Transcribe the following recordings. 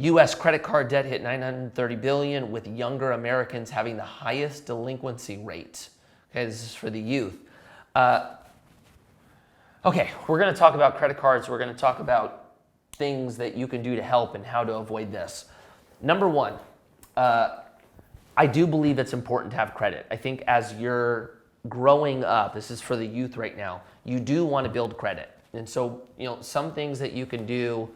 US credit card debt hit 930 billion, with younger Americans having the highest delinquency rate. Okay, this is for the youth. Okay, we're going to talk about credit cards. We're going to talk about things that you can do to help and how to avoid this. Number one, I do believe it's important to have credit. I think as you're growing up, this is for the youth right now, you do want to build credit. And so, some things that you can do,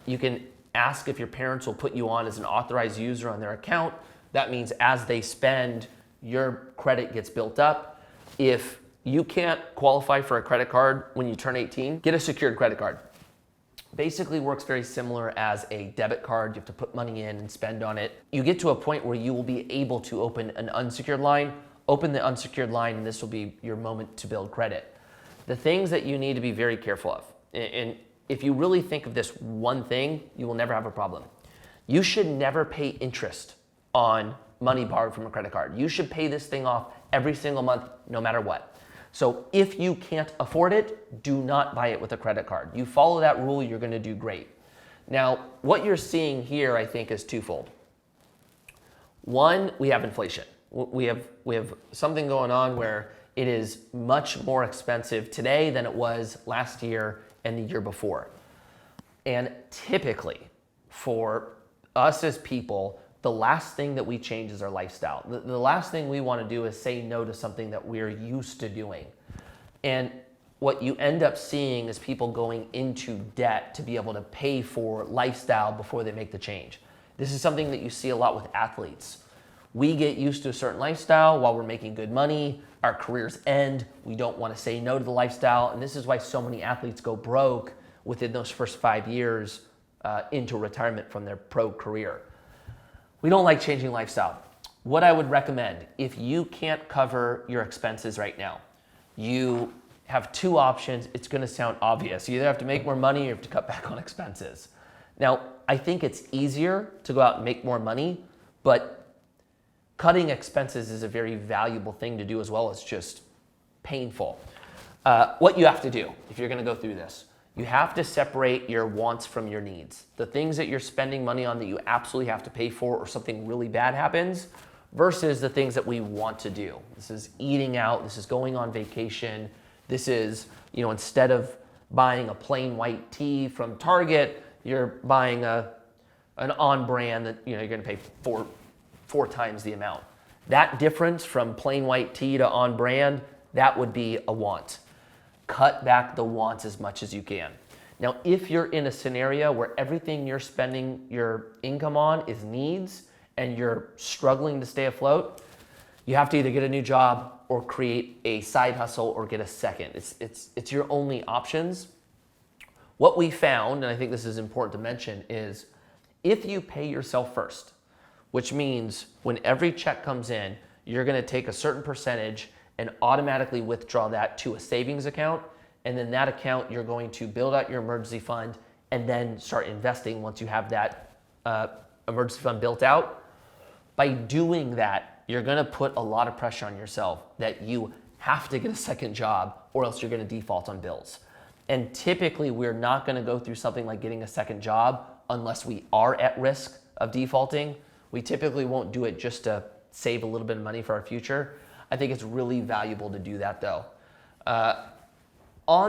you can ask if your parents will put you on as an authorized user on their account. That means as they spend, your credit gets built up. If you can't qualify for a credit card when you turn 18, get a secured credit card. Basically works very similar as a debit card. You have to put money in and spend on it. You get to a point where you will be able to open an unsecured line. Open the unsecured line, and this will be your moment to build credit. The things that you need to be very careful of, and if you really think of this one thing, you will never have a problem. You should never pay interest on money borrowed from a credit card. You should pay this thing off every single month, no matter what. So if you can't afford it, do not buy it with a credit card. You follow that rule, you're going to do great. Now, what you're seeing here, I think, is twofold. One, we have inflation. We have something going on where it is much more expensive today than it was last year and the year before. And typically, for us as people, the last thing that we change is our lifestyle. The last thing we want to do is say no to something that we're used to doing. And what you end up seeing is people going into debt to be able to pay for lifestyle before they make the change. This is something that you see a lot with athletes. We get used to a certain lifestyle while we're making good money. Our careers end. We don't want to say no to the lifestyle. And this is why so many athletes go broke within those first 5 years into retirement from their pro career. We don't like changing lifestyle. What I would recommend, if you can't cover your expenses right now, you have two options. It's going to sound obvious. You either have to make more money or you have to cut back on expenses. Now, I think it's easier to go out and make more money, but cutting expenses is a very valuable thing to do as well as just painful. What you have to do if you're going to go through this, you have to separate your wants from your needs. The things that you're spending money on that you absolutely have to pay for or something really bad happens versus the things that we want to do. This is eating out. This is going on vacation. This is, instead of buying a plain white tee from Target, you're buying an on brand that, you're going to pay four times the amount. That difference from plain white tee to on brand, that would be a want. Cut back the wants as much as you can. Now, if you're in a scenario where everything you're spending your income on is needs and you're struggling to stay afloat, you have to either get a new job or create a side hustle or get a second. It's your only options. What we found, and I think this is important to mention, is if you pay yourself first, which means when every check comes in, you're going to take a certain percentage and automatically withdraw that to a savings account. And then that account, you're going to build out your emergency fund and then start investing once you have that emergency fund built out. By doing that, you're going to put a lot of pressure on yourself that you have to get a second job or else you're going to default on bills. And typically, we're not going to go through something like getting a second job unless we are at risk of defaulting. We typically won't do it just to save a little bit of money for our future. I think it's really valuable to do that though.